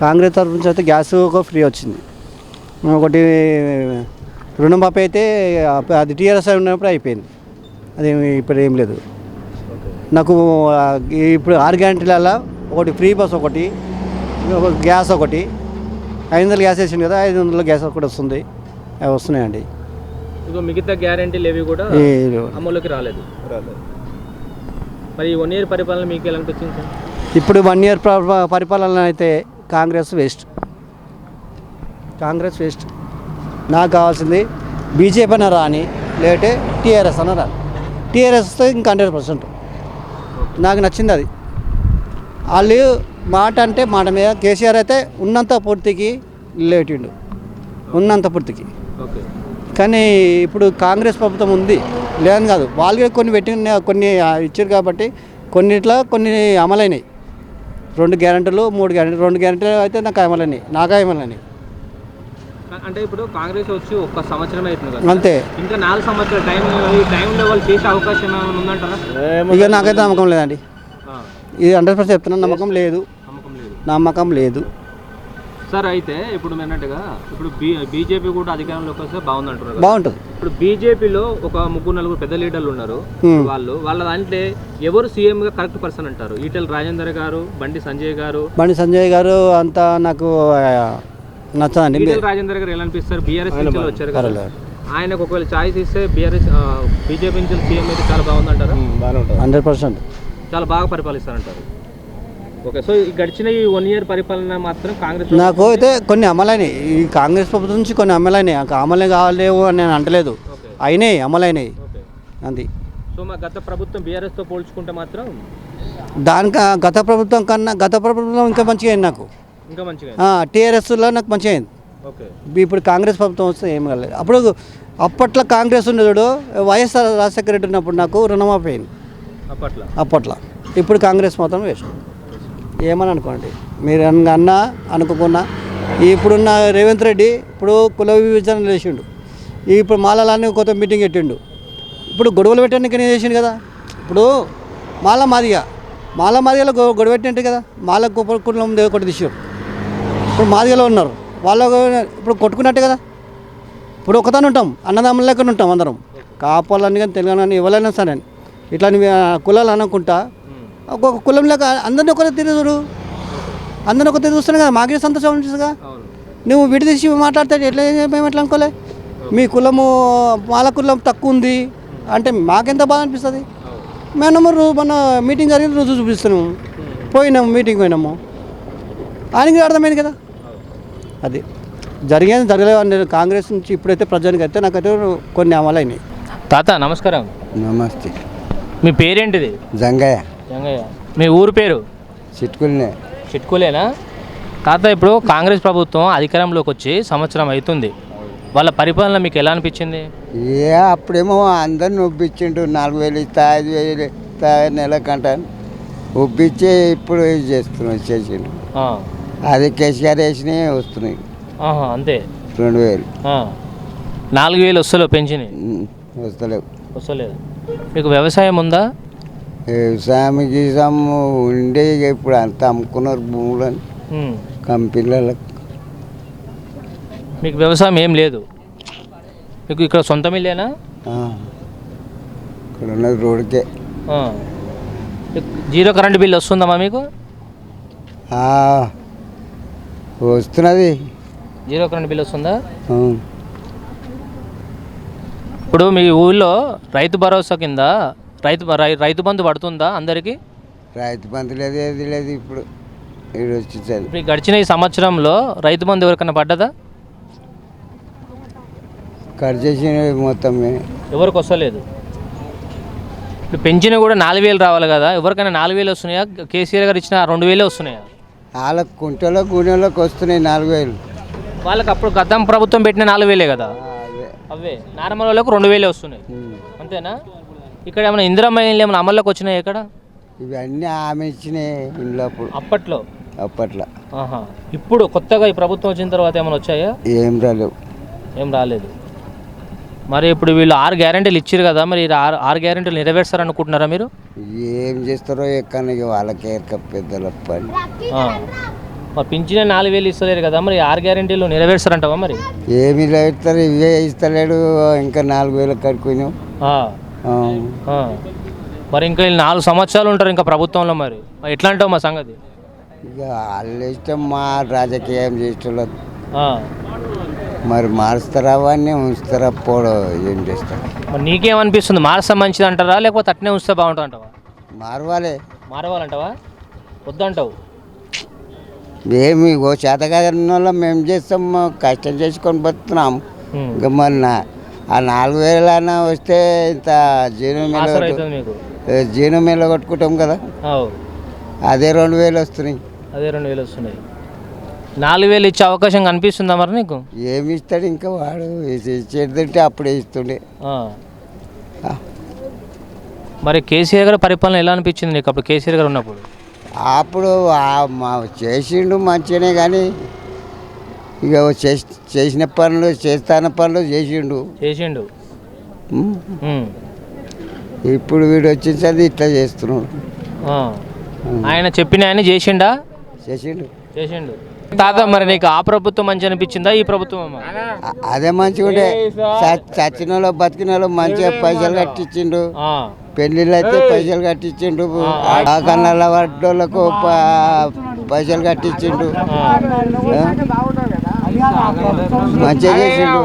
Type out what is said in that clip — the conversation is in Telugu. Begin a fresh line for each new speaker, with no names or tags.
కాంగ్రెస్ తరఫు నుంచి అయితే గ్యాస్ ఒక ఫ్రీ వచ్చింది. ఒకటి రుణమాఫీ అయితే అది టీఆర్ఎస్ ఉన్నప్పుడు అయిపోయింది. అది ఇప్పుడు ఏం లేదు. నాకు ఇప్పుడు 6 గ్యారెంటీలలో ఒకటి ఫ్రీ బస్, ఒకటి గ్యాస్, ఒకటి 500 గ్యాస్ వేసింది కదా, 500 గ్యాస్ ఒకటి వస్తుంది. అవి వస్తున్నాయండి.
మిగతా గ్యారెంటీలు ఏవి కూడా అమలులోకి రాలేదు. మరి 1 ఇయర్ పరిపాలన మీకు ఎలా అనిపించింది సార్?
ఇప్పుడు 1 ఇయర్ పరిపాలన అయితే కాంగ్రెస్ వేస్ట్. నాకు కావాల్సింది బీజేపీ అన్న రాని, లేదంటే టీఆర్ఎస్ అన్న రాని. టీఆర్ఎస్ వస్తే ఇంకా 100%. నాకు నచ్చింది అది. వాళ్ళు మాట అంటే మాట మీద. కేసీఆర్ అయితే ఉన్నంత పూర్తికి లేటిండు, ఉన్నంత పూర్తికి. కానీ ఇప్పుడు కాంగ్రెస్ ప్రభుత్వం ఉంది లేదని కాదు, వాళ్ళు కొన్ని కొన్ని ఇచ్చారు కాబట్టి కొన్ని అమలైనాయి. 2 గ్యారెంటీలు 3 గ్యారెంటీలు 2 గ్యారెంటీలు అయితే నాకు అమలైనాయి.
అంటే ఇప్పుడు కాంగ్రెస్ వచ్చి 1 సంవత్సరం అవుతుంది కదా,
అంతే.
ఇంకా 4 సంవత్సరాల టైంలో వాళ్ళు చేసే అవకాశం ఏమైనా ఉందంటారా?
ఇక నాకైతే నమ్మకం లేదండి. ఇది 100% చెప్తున్నాను, నమ్మకం లేదు
సార్. అయితే ఇప్పుడు అన్నట్టుగా ఇప్పుడు బీజేపీ కూడా అధికారంలోకి వస్తే బాగుందంటారు.
బాగుంటుంది.
ఇప్పుడు బీజేపీలో ఒక 3-4 పెద్ద లీడర్లు ఉన్నారు. వాళ్ళ దాంట్లో ఎవరు సీఎంగా కరెక్ట్ పర్సన్ అంటారు? ఈటెల రాజేందర్ గారు, బండి సంజయ్ గారు అంతా నాకు నచ్చదండి. ఈటెల రాజేందర్ గారు ఎలా అనిపిస్తారు? బీఆర్ఎస్ నుంచి వచ్చారు కదా, ఆయనకు ఒకవేళ ఛాయిస్ ఇస్తే బీజేపీ నుంచి సీఎం అయితే చాలా బాగుందంటారు.
100%
చాలా బాగా పరిపాలిస్తారంటారు. ఓకే. సో ఈ గడిచిన ఈ 1 ఇయర్ పరిపాలన మాత్రం కాంగ్రెస్
నాకు అయితే కొన్ని అమలైనాయి. ఈ కాంగ్రెస్ ప్రభుత్వం నుంచి కొన్ని అమలైనాయి. అమలే కావాలేవు అని నేను అంటలేదు, అయినాయి, అమలైనాయి అంది.
సో మా గత ప్రభుత్వం బీఆర్ఎస్తో పోల్చుకుంటే మాత్రం
గత ప్రభుత్వం ఇంకా మంచిగా అయింది నాకు.
ఇంకా మంచిగా
టీఆర్ఎస్లో నాకు మంచిగా అయింది. ఇప్పుడు కాంగ్రెస్ ప్రభుత్వం వస్తే ఏం కాలేదు. అప్పట్లో కాంగ్రెస్ ఉండేవాడు, వైఎస్ఆర్ రాజశేఖర రెడ్డి ఉన్నప్పుడు నాకు రుణమాఫీ అయింది అప్పట్లో. ఇప్పుడు కాంగ్రెస్ మాత్రం వేస్ట్. ఏమని అనుకోండి మీరు అన్నా అనుకోకున్నా. ఇప్పుడున్న రేవంత్ రెడ్డి ఇప్పుడు కుల విభజన చేసిండు. ఇప్పుడు మాలలాన్ని కొత్త మీటింగ్ పెట్టిండు. ఇప్పుడు గొడవలు పెట్టడానికి నేను చేసిండు కదా. ఇప్పుడు మాదిగలో గొడవ పెట్టినట్టు కదా. మాల కులం ఒకటి తీసారు. ఇప్పుడు మాదిగలో ఉన్నారు వాళ్ళు, ఇప్పుడు కొట్టుకున్నట్టే కదా. ఇప్పుడు ఒకదాని ఉంటాం, అన్నదమ్ముల లెక్కన ఉంటాం అందరం. కాపాలని కానీ తెలంగాణ కానీ ఎవరైనా సరే ఇట్లా కులాలు అనుకుంటా ఒక్కొక్క కులం లేక అందరినీ ఒకరి చూస్తున్నాయి కదా. మాకే సంతోషం అనిపిస్తుందిగా. నువ్వు విడిదీసి మాట్లాడితే మేము ఎట్లా అనుకోలే. మీ కులము మాల కులం తక్కువ ఉంది అంటే మాకెంత బాధ అనిపిస్తుంది. మేము మన మీటింగ్ జరిగిన రోజు చూపిస్తున్నాము, మీటింగ్ పోయినాము, ఆయనకి అర్థమైంది కదా. అది జరగలేదు కాంగ్రెస్ నుంచి. ఇప్పుడైతే ప్రజలకు అయితే నాకైతే కొన్ని అమలైనాయి.
తాత నమస్కారం.
నమస్తే.
మీ పేరేంటిది?
జంగయ్య.
మీ ఊరు పేరు?
చిట్కులేనా
తాత? ఇప్పుడు కాంగ్రెస్ ప్రభుత్వం అధికారంలోకి వచ్చి సంవత్సరం అవుతుంది. వాళ్ళ పరిపాలన మీకు ఎలా అనిపించింది?
అప్పుడేమో అందరిని ఒప్పించిండు. 4,000 ఇస్తా, 5,000 ఇస్తా నెలకంటాను ఒప్పించి ఇప్పుడు చేసిండు. అది కేసీఆర్ వేసినవి వస్తున్నాయి
అంతే.
2,000
4,000 వస్తలేవు, పెంచినాయి వస్తలేదు. మీకు వ్యవసాయం ఉందా?
వ్యవసాయం ఉండే ఇప్పుడు అంతా అమ్ముకున్నారు భూములని కంపెనీలకు.
మీకు వ్యవసాయం ఏం లేదు? మీకు ఇక్కడ సొంత ఇల్లేనా?
ఇక్కడ ఉన్నది రోడ్కే.
జీరో కరెంట్ బిల్ వస్తుందమ్మా మీకు?
వస్తున్నది.
జీరో కరెంట్ బిల్ వస్తుందా? ఇప్పుడు మీ ఊళ్ళో రైతు భరోసా కింద రైతు బంధు పడుతుందా అందరికీ?
రైతు బంధు లేదు, ఏది లేదు. ఇప్పుడు
ఇప్పుడు గడిచిన ఈ సంవత్సరంలో రైతు బంధు ఎవరికైనా పడ్డదా?
కట్ చేసిన మొత్తం
ఎవరికి వస్తలేదు. ఇప్పుడు పెంచిన కూడా 4,000 రావాలి కదా. ఎవరికైనా 4,000 వస్తున్నాయా? కేసీఆర్ గారు ఇచ్చిన 2,000 వస్తున్నాయా?
వాళ్ళకి కుంటలో గుణెలోకి వస్తున్నాయి 4,000.
వాళ్ళకి అప్పుడు గతం ప్రభుత్వం పెట్టిన 4,000 కదా. అవే నార్మల్ వాళ్ళకు 2,000 వస్తున్నాయి అంతేనా? ఇక్కడ ఏమైనా ఇందిరమ్మ ఇళ్ళు ఏమైనా అమల్లోకి వచ్చినాయి ఇక్కడ?
ఇవన్నీ ఆమె ఇచ్చినాయి ఇంట్లో
అప్పట్లో.
అప్పట్లో
ఇప్పుడు కొత్తగా ఈ ప్రభుత్వం వచ్చిన తర్వాత ఏమైనా వచ్చాయా?
ఏం రాలేదు.
మరి ఇప్పుడు వీళ్ళు 6 గ్యారెంటీలు ఇచ్చారు కదా, మరి 6 గ్యారెంటీలు నెరవేర్స్తారు అనుకుంటున్నారా మీరు?
ఏం చేస్తారో ఎక్కడికి వాళ్ళకే పెద్దల పని.
మరి పింఛనే 4000 ఇస్తలేరు కదా, మరి 6 గ్యారెంటీలు నెరవేర్చారంటావా మరి?
ఏమి ఇస్తారు, ఇవే ఇస్తలేడు. ఇంకా 4000 కడుక్కున్నాం.
ఆ, ఆ. మరి ఇంకా వీళ్ళు 4 సంవత్సరాలు ఉంటారు ఇంకా ప్రభుత్వంలో, మరి ఎట్లా అంటావు మా సంగతి?
ఇక వాళ్ళ ఇష్టం, మా రాజకీయం చేసేవాళ్ళు.
ఆ.
మరి మారుస్తారా అవన్నీ, ఉంచుతారా పోవడం, ఏం చేస్తారు?
మరి నీకేమనిపిస్తుంది, మారస్తే మంచిది అంటారా లేకపోతే అట్నే ఉంచితే బాగుంటుంది అంటావా? మారవాలంటావా, వద్దంటావు?
ఏమి చేతగాదన్న వాళ్ళం మేము చేస్తాం, కష్టం చేసుకొని బతున్నాం. ఇంకా మరి ఆ 4000 వస్తే ఇంత జీనం మీద కొట్టుకుంటాం కదా, అదే 2000 వస్తున్నాయి.
అదే 2000 వస్తున్నాయి. 4000 ఇచ్చే అవకాశం కనిపిస్తుందా మరి నీకు?
ఏమి ఇస్తాడు ఇంకా వాడు, ఇచ్చేదంటే అప్పుడే ఇస్తుండే.
మరి కేసీఆర్ గారి పరిపాలన ఎలా అనిపించింది నీకు అప్పుడు, కేసీఆర్ గారు ఉన్నప్పుడు?
అప్పుడు చేసిండు మంచిగానే, కానీ ఇక చేసిన పనులు, చేస్తాన పనులు చేసిండు. ఇప్పుడు వీడు వచ్చేసరికి ఇట్లా చేస్తున్నాడు.
ఆయన చెప్పిన ఆయన చేసిండు. తాత, మరి నీకు ఆ ప్రభుత్వం మంచి అనిపించిందా, ఈ ప్రభుత్వం?
అదే మంచిగా ఉండే, చచ్చిన వాళ్ళు బతికిన వాళ్ళు మంచిగా పైసలు కట్టించిండు. పెళ్ళిళ్ళు అయితే పైసలు కట్టించిండు, ఆ కన్నాల వాటికి పైసలు కట్టించిండు, మంచిగా చేసిండు.